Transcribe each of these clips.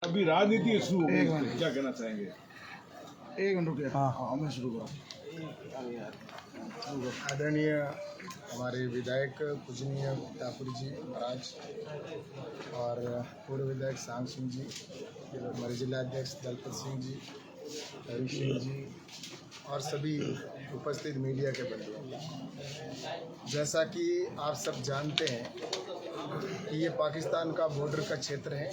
अभी राजनीति शुरू हो गई, क्या कहना चाहेंगे? एक मिनट रुकिए। हाँ मैं शुरू करूँ। आदरणीय हमारे विधायक पूजनीय तापुरी जी महाराज और पूर्व विधायक सांग सिंह जी, हमारे जिला अध्यक्ष दलपत सिंह जी, हरी सिंह जी और सभी उपस्थित मीडिया के बंधुओं, जैसा कि आप सब जानते हैं कि ये पाकिस्तान का बॉर्डर का क्षेत्र है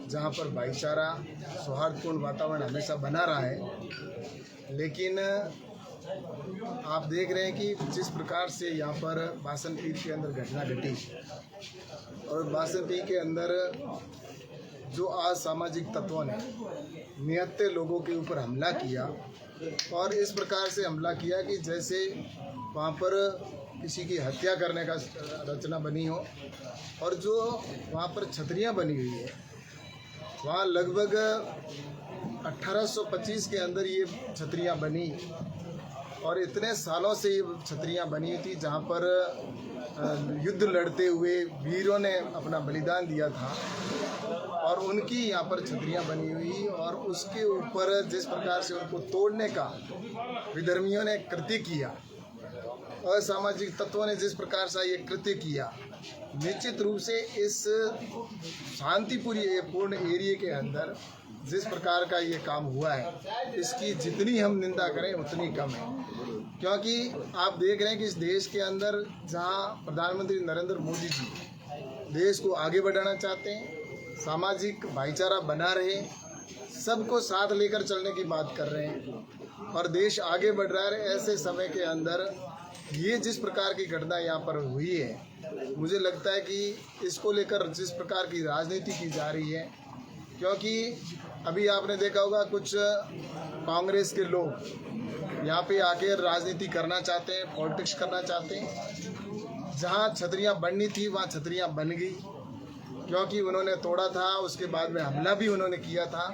जहाँ पर भाईचारा सौहार्दपूर्ण वातावरण हमेशा बना रहा है। लेकिन आप देख रहे हैं कि जिस प्रकार से यहाँ पर बासनपीर के अंदर घटना घटी और बासनपीर के अंदर जो असामाजिक तत्वों ने निहत्थे लोगों के ऊपर हमला किया और इस प्रकार से हमला किया कि जैसे वहाँ पर किसी की हत्या करने का रचना बनी हो। और जो वहाँ पर छतरियाँ बनी हुई है, वहाँ लगभग 1825 के अंदर ये छतरियाँ बनी और इतने सालों से ये छतरियाँ बनी थी जहाँ पर युद्ध लड़ते हुए वीरों ने अपना बलिदान दिया था और उनकी यहाँ पर छतरियाँ बनी हुई। और उसके ऊपर जिस प्रकार से उनको तोड़ने का विधर्मियों ने कृत्य किया, असामाजिक तत्वों ने जिस प्रकार से ये कृत्य किया, निश्चित रूप से इस शांतिपूर्ण एरिया के अंदर जिस प्रकार का ये काम हुआ है, इसकी जितनी हम निंदा करें उतनी कम है। क्योंकि आप देख रहे हैं कि इस देश के अंदर जहां प्रधानमंत्री नरेंद्र मोदी जी देश को आगे बढ़ाना चाहते हैं, सामाजिक भाईचारा बना रहे, सबको साथ लेकर चलने की बात कर रहे हैं और देश आगे बढ़ रहा है, ऐसे समय के अंदर ये जिस प्रकार की घटना यहाँ पर हुई है, मुझे लगता है कि इसको लेकर जिस प्रकार की राजनीति की जा रही है, क्योंकि अभी आपने देखा होगा कुछ कांग्रेस के लोग यहाँ पे आके राजनीति करना चाहते हैं, पॉलिटिक्स करना चाहते हैं। जहाँ छतरियाँ बननी थी वहाँ छतरियाँ बन गई, क्योंकि उन्होंने तोड़ा था, उसके बाद में हमला भी उन्होंने किया था,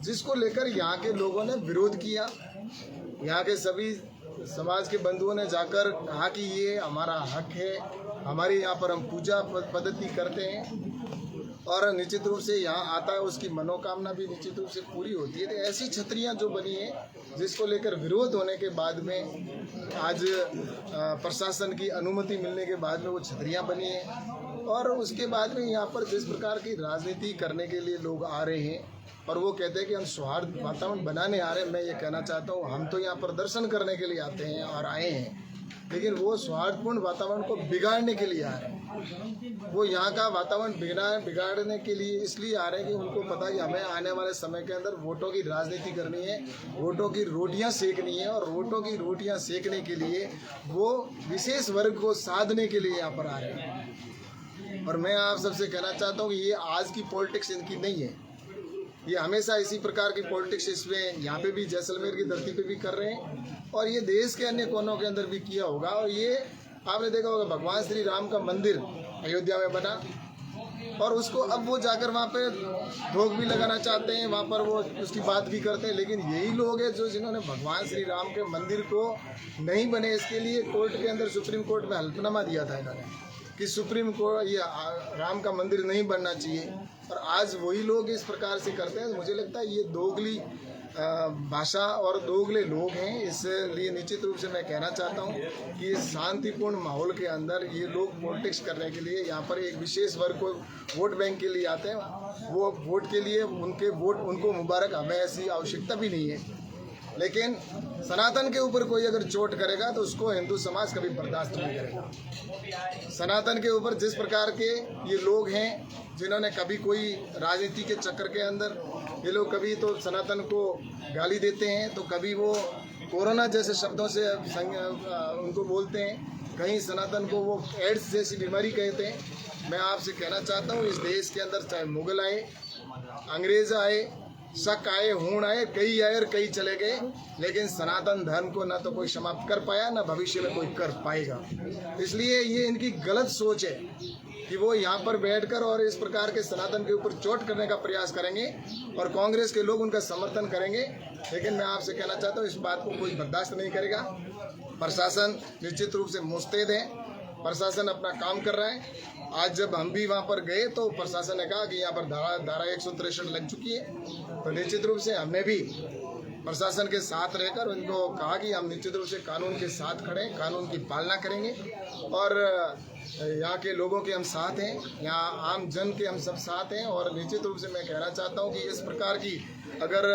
जिसको लेकर यहाँ के लोगों ने विरोध किया। यहाँ के सभी समाज के बंधुओं ने जाकर कहा कि ये हमारा हक है, हमारे यहाँ पर हम पूजा पद्धति करते हैं और निश्चित रूप से यहाँ आता है, उसकी मनोकामना भी निश्चित रूप से पूरी होती है। तो ऐसी छतरियाँ जो बनी है, जिसको लेकर विरोध होने के बाद में आज प्रशासन की अनुमति मिलने के बाद में वो छतरियाँ बनी है और उसके बाद में यहाँ पर जिस प्रकार की राजनीति करने के लिए लोग आ रहे हैं और वो कहते हैं कि हम सौहार्द वातावरण बनाने आ रहे हैं। मैं ये कहना चाहता हूँ, हम तो यहाँ पर दर्शन करने के लिए आते हैं और आए हैं, लेकिन वो सौहार्दपूर्ण वातावरण को बिगाड़ने के लिए आ रहे हैं। वो यहाँ का वातावरण बिगाड़ने के लिए इसलिए आ रहे हैं कि उनको पता है कि हमें आने वाले समय के अंदर वोटों की राजनीति करनी है, वोटों की रोटियाँ सेकनी है और वोटों की रोटियाँ सेकने के लिए वो विशेष वर्ग को साधने के लिए यहाँ पर आ रहे हैं। और मैं आप सबसे कहना चाहता हूँ कि ये आज की पॉलिटिक्स इनकी नहीं है, ये हमेशा इसी प्रकार की पॉलिटिक्स इसमें यहाँ पे भी जैसलमेर की धरती पे भी कर रहे हैं और ये देश के अन्य कोनों के अंदर भी किया होगा। और ये आपने देखा होगा, भगवान श्री राम का मंदिर अयोध्या में बना और उसको अब वो जाकर वहाँ पे रोक भी लगाना चाहते हैं, वहाँ पर वो उसकी बात भी करते हैं। लेकिन यही लोग हैं जो जिन्होंने भगवान श्री राम के मंदिर को नहीं बने, इसके लिए कोर्ट के अंदर सुप्रीम कोर्ट में हल्फनामा दिया था इन्होंने कि सुप्रीम कोर्ट ये राम का मंदिर नहीं बनना चाहिए। और आज वही लोग इस प्रकार से करते हैं। मुझे लगता है ये दोगली भाषा और दोगले लोग हैं। इसलिए निश्चित रूप से मैं कहना चाहता हूँ कि इस शांतिपूर्ण माहौल के अंदर ये लोग पॉलिटिक्स करने के लिए यहाँ पर एक विशेष वर्ग को वोट बैंक के लिए आते हैं। वो वोट के लिए उनके वोट उनको मुबारक, हमें ऐसी आवश्यकता भी नहीं है। लेकिन सनातन के ऊपर कोई अगर चोट करेगा तो उसको हिंदू समाज कभी बर्दाश्त नहीं करेगा। सनातन के ऊपर जिस प्रकार के ये लोग हैं जिन्होंने कभी कोई राजनीति के चक्कर के अंदर ये लोग कभी तो सनातन को गाली देते हैं, तो कभी वो कोरोना जैसे शब्दों से उनको बोलते हैं, कहीं सनातन को वो एड्स जैसी बीमारी कहते हैं। मैं आपसे कहना चाहता हूँ, इस देश के अंदर चाहे मुगल आए, अंग्रेज आए, शक आए, हूण आए, कई आए और कई चले गए, लेकिन सनातन धर्म को ना तो कोई समाप्त कर पाया, ना भविष्य में कोई कर पाएगा। इसलिए ये इनकी गलत सोच है कि वो यहाँ पर बैठकर और इस प्रकार के सनातन के ऊपर चोट करने का प्रयास करेंगे और कांग्रेस के लोग उनका समर्थन करेंगे। लेकिन मैं आपसे कहना चाहता हूँ, इस बात को कोई बर्दाश्त नहीं करेगा। प्रशासन निश्चित रूप से मुस्तैद है प्रशासन अपना काम कर रहा है। आज जब हम भी वहाँ पर गए तो प्रशासन ने कहा कि यहाँ पर धारा 163 लग चुकी है, तो निश्चित रूप से हमने भी प्रशासन के साथ रहकर उनको कहा कि हम निश्चित रूप से कानून के साथ खड़े, कानून की पालना करेंगे और यहाँ के लोगों के हम साथ हैं, यहाँ आम जन के हम सब साथ हैं। और निश्चित रूप से मैं कहना चाहता हूँ कि इस प्रकार की अगर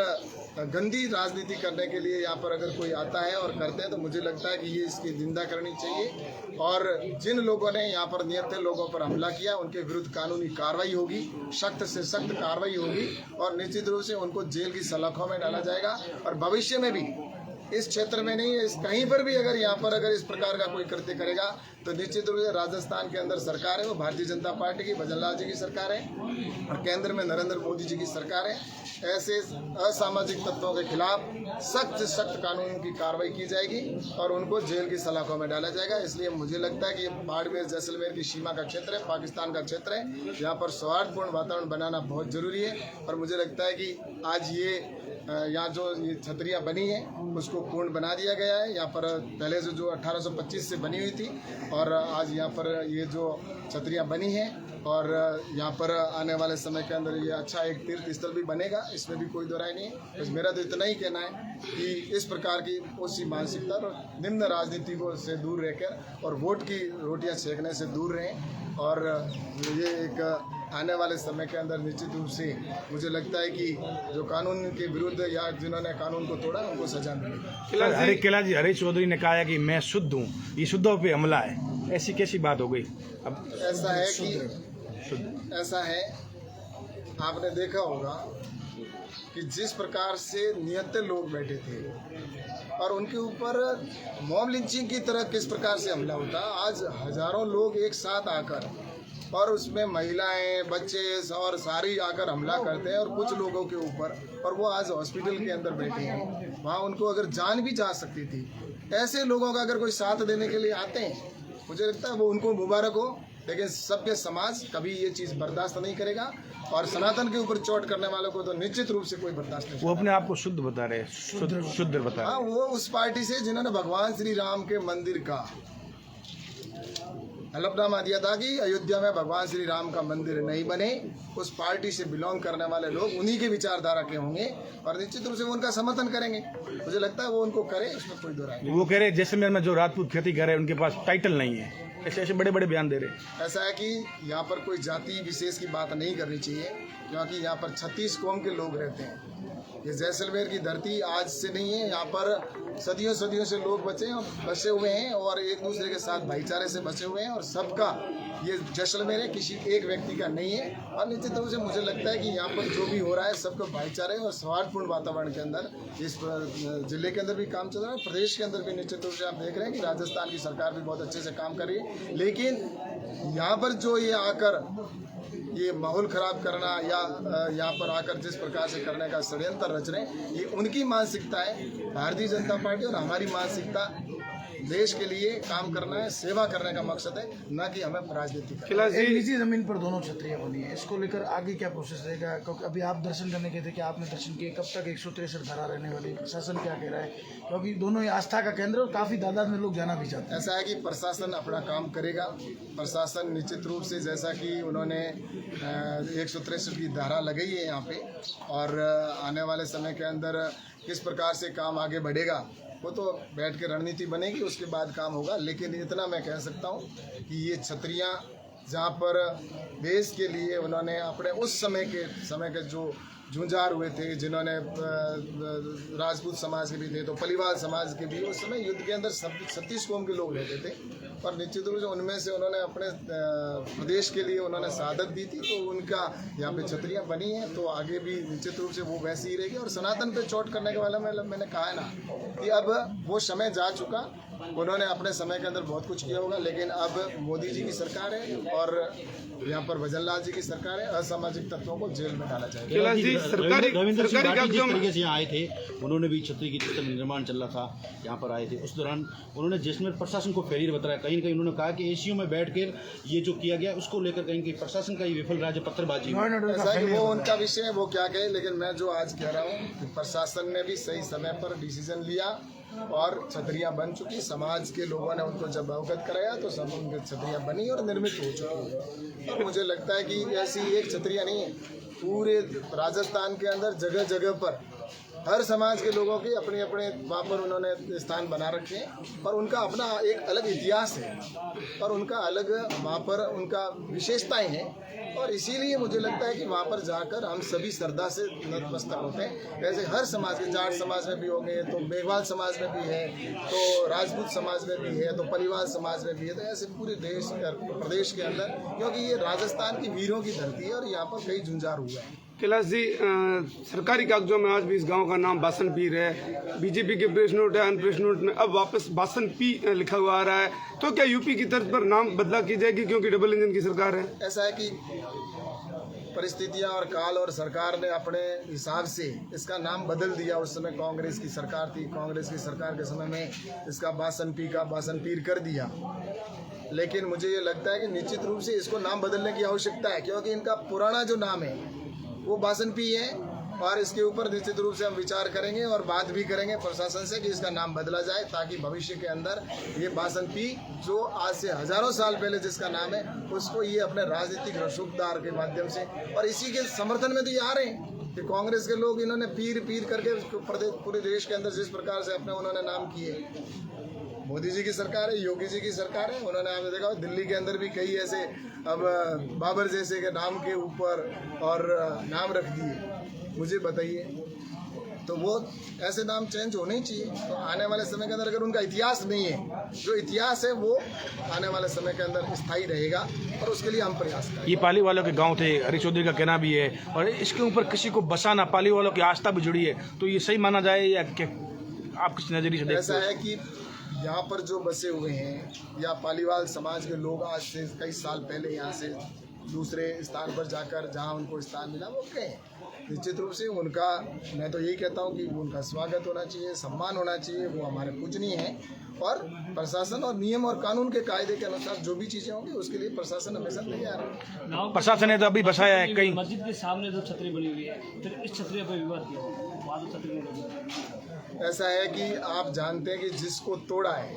गंदी राजनीति करने के लिए यहाँ पर अगर कोई आता है और करते हैं तो मुझे लगता है कि ये इसकी निंदा करनी चाहिए। और जिन लोगों ने यहाँ पर निहत्थे लोगों पर हमला किया उनके विरुद्ध कानूनी कार्रवाई होगी, सख्त से सख्त कार्रवाई होगी और निश्चित रूप से उनको जेल की सलाखों में डाला जाएगा। और भविष्य में भी इस क्षेत्र में नहीं, इस कहीं पर भी अगर यहाँ पर अगर इस प्रकार का कोई कृत्य करेगा तो निश्चित रूप से राजस्थान के अंदर सरकार है वो भारतीय जनता पार्टी की, भजन लाल जी की सरकार है और केंद्र में नरेंद्र मोदी जी की सरकार है। ऐसे असामाजिक तत्वों के खिलाफ सख्त से सख्त कानून की कार्रवाई की जाएगी और उनको जेल की सलाखों में डाला जाएगा। इसलिए मुझे लगता है कि बाड़मेर जैसलमेर की सीमा का क्षेत्र है, पाकिस्तान का क्षेत्र है, यहाँ पर सौहार्दपूर्ण वातावरण बनाना बहुत जरूरी है। और मुझे लगता है कि आज ये यहाँ जो ये छतरियाँ बनी हैं उसको पूर्ण बना दिया गया है। यहाँ पर पहले से जो 1825 से बनी हुई थी और आज यहाँ पर ये जो छतरियाँ बनी हैं और यहाँ पर आने वाले समय के अंदर ये अच्छा एक तीर्थ स्थल भी बनेगा, इसमें भी कोई दो राय नहीं है। बस मेरा तो इतना ही कहना है कि इस प्रकार की उसी मानसिकता और निम्न राजनीति को से दूर रहकर और वोट की रोटियाँ सेकने से दूर रहें। और ये एक आने वाले समय के अंदर निश्चित रूप से मुझे लगता है कि जो कानून के विरुद्ध या जिन्होंने कानून को तोड़ा उनको सजा मिलेगी। हरीश चौधरी ने कहा है कि मैं शुद्ध हूँ, ये शुद्धों पे हमला है, ऐसी कैसी बात हो गई? अब ऐसा है ऐसा है, आपने देखा होगा कि जिस प्रकार से निहत्थे लोग बैठे थे और उनके ऊपर मॉब लिंचिंग की तरह किस प्रकार से हमला होता, आज हजारों लोग एक साथ आकर और उसमें महिलाएं, बच्चे और सारी आकर हमला करते हैं और कुछ लोगों के ऊपर, और वो आज हॉस्पिटल के अंदर बैठे हैं, वहाँ उनको अगर जान भी जा सकती थी। ऐसे लोगों का अगर कोई साथ देने के लिए आते हैं, मुझे लगता है वो उनको मुबारक हो, लेकिन सभ्य समाज कभी ये चीज़ बर्दाश्त नहीं करेगा और सनातन के ऊपर चोट करने वालों को तो निश्चित रूप से कोई बर्दाश्त नहीं। वो अपने आप को शुद्ध बता रहे हैं, शुद्ध बता रहे हैं। हाँ, वो उस पार्टी से जिन्होंने भगवान श्री राम के मंदिर का हलफनामा दिया था कि अयोध्या में भगवान श्री राम का मंदिर नहीं बने, उस पार्टी से बिलोंग करने वाले लोग उन्हीं के विचारधारा के होंगे और निश्चित रूप से वो उनका समर्थन करेंगे। मुझे लगता है वो उनको करे, इसमें कोई दो राय नहीं। वो कह रहे जैसलमेर में जो राजपूत खेती कर रहे हैं उनके पास टाइटल नहीं है, ऐसे ऐसे बड़े बड़े बयान दे रहे। ऐसा है कि यहाँ पर कोई जाति विशेष की बात नहीं करनी चाहिए, क्योंकि यहाँ पर 36 कौम के लोग रहते हैं। ये जैसलमेर की धरती आज से नहीं है, यहाँ पर सदियों सदियों से लोग बसे हुए हैं और एक दूसरे के साथ भाईचारे से बसे हुए हैं और सबका ये जैसलमेर है, किसी एक व्यक्ति का नहीं है। और निश्चित रूप से मुझे लगता है कि यहाँ पर जो भी हो रहा है सबका भाईचारे और सौहार्दपूर्ण वातावरण के अंदर इस जिले के अंदर भी काम चल रहा है, प्रदेश के अंदर भी निश्चित रूप से आप देख रहे हैं कि राजस्थान की सरकार भी बहुत अच्छे से काम कर रही है। लेकिन यहाँ पर जो ये आकर ये माहौल खराब करना या यहाँ पर आकर जिस प्रकार से करने का षड्यंत्र रच रहे हैं, ये उनकी मानसिकता है। भारतीय जनता पार्टी और हमारी मानसिकता देश के लिए काम करना है, सेवा करने का मकसद है, न कि हमें राजनीति करना। एक निजी जमीन पर दोनों छतरियां बनी है, इसको लेकर आगे क्या प्रोसेस रहेगा? क्योंकि अभी आप दर्शन करने गए थे, कि आपने दर्शन किए, कब तक 163 धारा रहने वाली, प्रशासन क्या कह रहा है? क्योंकि दोनों ही आस्था का केंद्र और काफी तादाद में लोग जाना भी चाहते हैं। ऐसा है कि प्रशासन अपना काम करेगा। प्रशासन निश्चित रूप से, जैसा कि उन्होंने 163 की धारा लगाई है यहाँ पे, और आने वाले समय के अंदर किस प्रकार से काम आगे बढ़ेगा वो तो बैठ के रणनीति बनेगी, उसके बाद काम होगा। लेकिन इतना मैं कह सकता हूँ कि ये छतरियाँ जहाँ पर देश के लिए उन्होंने अपने उस समय के जो झुंझार हुए थे, जिन्होंने राजपूत समाज के भी थे तो पलिवाल समाज के भी, उस समय युद्ध के अंदर 36 कौम के लोग रहते थे और निश्चित रूप से उनमें से उन्होंने अपने प्रदेश के लिए उन्होंने शहादत दी थी, तो उनका यहाँ पे छतरियाँ बनी हैं। तो आगे भी निश्चित रूप से वो वैसी ही रहेगी। और सनातन पे चोट करने के वाला मैंने कहा है ना कि अब वो समय जा चुका, उन्होंने अपने समय के अंदर बहुत कुछ किया होगा, लेकिन अब मोदी जी की सरकार है और यहाँ पर भजन लाल जी की सरकार है। असामाजिक तत्वों को जेल में डाला जाएगा। रविंद्र सिंह राठी जिस तरीके से यहाँ आए थे, उन्होंने भी छतरी की जिस निर्माण चल रहा था यहाँ पर आए थे, उस दौरान उन्होंने जैसलमेर प्रशासन को फेलियर बताया। कहीं न कहीं उन्होंने कहा कि एसीयू में बैठ कर ये जो किया गया उसको लेकर कहीं कहीं प्रशासन का ये विफल रहा, पत्थरबाजी। ऐसा है कि वो उनका विषय है, वो क्या कहे, लेकिन मैं जो आज कह रहा हूँ कि प्रशासन ने भी सही समय पर डिसीजन लिया और छतरियाँ बन चुकी। समाज के लोगों ने उनको जब अवगत कराया तो सब उनकी छतरियाँ बनी और निर्मित हो चुकी है। और मुझे लगता है कि ऐसी एक छतरियाँ नहीं है, पूरे राजस्थान के अंदर जगह जगह पर हर समाज के लोगों के अपने अपने वहाँ पर उन्होंने स्थान बना रखे हैं और उनका अपना एक अलग इतिहास है और उनका अलग वहाँ पर उनका विशेषताएं हैं। और इसीलिए मुझे लगता है कि वहाँ पर जाकर हम सभी श्रद्धा से नतमस्तक होते हैं। ऐसे हर समाज के, जाट समाज में भी होंगे तो मेघवाल समाज में भी है, तो राजपूत समाज में भी है, तो परिवार समाज में भी है, तो ऐसे पूरे देश प्रदेश के अंदर, क्योंकि ये राजस्थान की वीरों की धरती है और यहाँ पर कई झुंझार हुआ है। कैलाश जी, सरकारी कागजों में आज भी इस गांव का नाम बासन पीर है, बीजेपी के प्रेस नोट है, अनप्रेस नोट में अब वापस बासन पी लिखा हुआ आ रहा है, तो क्या यूपी की तर्ज पर नाम बदला की जाएगी क्योंकि डबल इंजन की सरकार है? ऐसा है कि परिस्थितियां और काल और सरकार ने अपने हिसाब से इसका नाम बदल दिया। उस समय कांग्रेस की सरकार थी, कांग्रेस की सरकार के समय में इसका बासन पी का बासन पीर कर दिया। लेकिन मुझे ये लगता है कि निश्चित रूप से इसको नाम बदलने की आवश्यकता है, क्योंकि इनका पुराना जो नाम है वो बासन पी है और इसके ऊपर निश्चित रूप से हम विचार करेंगे और बात भी करेंगे प्रशासन से कि इसका नाम बदला जाए, ताकि भविष्य के अंदर ये बासन पी जो आज से हजारों साल पहले जिसका नाम है उसको ये अपने राजनीतिक रसूखदार के माध्यम से, और इसी के समर्थन में तो ये आ रहे हैं कि कांग्रेस के लोग इन्होंने पीर पीर करके पूरे देश के अंदर जिस प्रकार से अपने उन्होंने नाम किए। मोदी जी की सरकार है, योगी जी की सरकार है, उन्होंने आपने देखा दिल्ली के अंदर भी कई ऐसे अब बाबर जैसे के नाम के ऊपर और नाम रख दिए। मुझे बताइए, तो वो ऐसे नाम चेंज होने ही चाहिए। तो आने वाले समय के अंदर अगर उनका इतिहास नहीं है, जो इतिहास है वो आने वाले समय के अंदर स्थायी रहेगा और उसके लिए हम प्रयास करेंगे। ये पाली वालों के गांव थे, हरीश चौधरी का कहना भी है, और इसके ऊपर किसी को बसाना, पाली वालों की आस्था भी जुड़ी है, तो ये सही माना जाए या क्या आप किस नजरिए से देखते ऐसा है कि यहाँ पर जो बसे हुए हैं या पालीवाल समाज के लोग आज से कई साल पहले यहाँ से दूसरे स्थान पर जाकर जहाँ उनको स्थान मिला वो गए। निश्चित रूप से उनका, मैं तो यही कहता हूँ कि उनका स्वागत होना चाहिए, सम्मान होना चाहिए, वो हमारे पूजनीय हैं और प्रशासन और नियम और कानून के कायदे के अनुसार जो भी चीज़ें होंगी उसके लिए प्रशासन हमेशा तैयार है। प्रशासन ने तो अभी बसाया है कहीं मस्जिद के सामने जो छतरी बनी हुई है, फिर इस छतरी पर विवाद किया, वहाँ तो छतरी। ऐसा है कि आप जानते हैं कि जिसको तोड़ा है,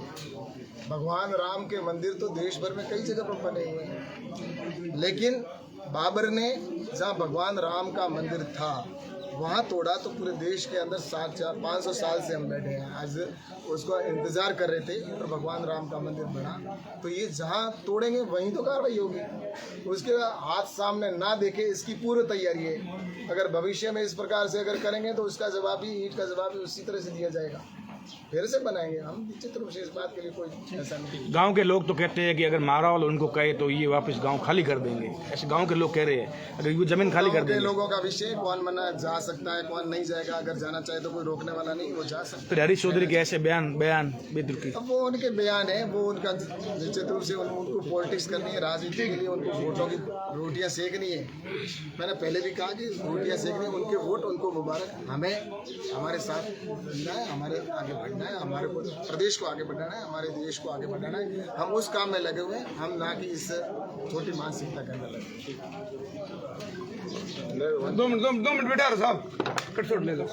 भगवान राम के मंदिर तो देश भर में कई जगह पर बने हुए हैं, लेकिन बाबर ने जहाँ भगवान राम का मंदिर था वहाँ तोड़ा तो पूरे देश के अंदर 500 साल से हम बैठे हैं, आज उसको इंतज़ार कर रहे थे और भगवान राम का मंदिर बना। तो ये जहाँ तोड़ेंगे वहीं तो कार्रवाई होगी, उसके हाथ सामने ना देखे इसकी पूरी तैयारी है। अगर भविष्य में इस प्रकार से अगर करेंगे तो उसका जवाब ही, ईंट का जवाब ही उसी तरह से दिया जाएगा, फिर से बनाएंगे हम। निश्चित रूप से इस बात के लिए कोई ऐसा नहीं। गांव के लोग तो कहते हैं कि अगर मारा वाला उनको कहे तो ये वापस गांव खाली कर देंगे, ऐसे गांव के लोग कह रहे हैं, अगर ये जमीन खाली कर देंगे। लोगों का विषय, कौन मना जा सकता है कौन नहीं जाएगा, अगर जाना चाहे तो कोई रोकने वाला नहीं, वो जा सकता है। फिर हरीश चौधरी के ऐसे बयान बेतुकी, अब वो उनके बयान है, वो उनका निश्चित रूप से उनको पॉलिटिक्स करनी है, राजनीति के लिए उनको वोटों की रोटियां सेकनी है। मैंने पहले भी कहा कि रोटियां सेकनी है, उनके वोट उनको मुबारक, हमें हमारे साथ रहना है, हमारे आगे बढ़ना है, हमारे प्रदेश को आगे बढ़ाना है, हमारे देश को आगे बढ़ाना है। हम उस काम में लगे हुए हैं, हम ना कि इस छोटी मानसिकता के अंदर लगे। 2 मिनट बेटा साहब, कट शॉट ले लो।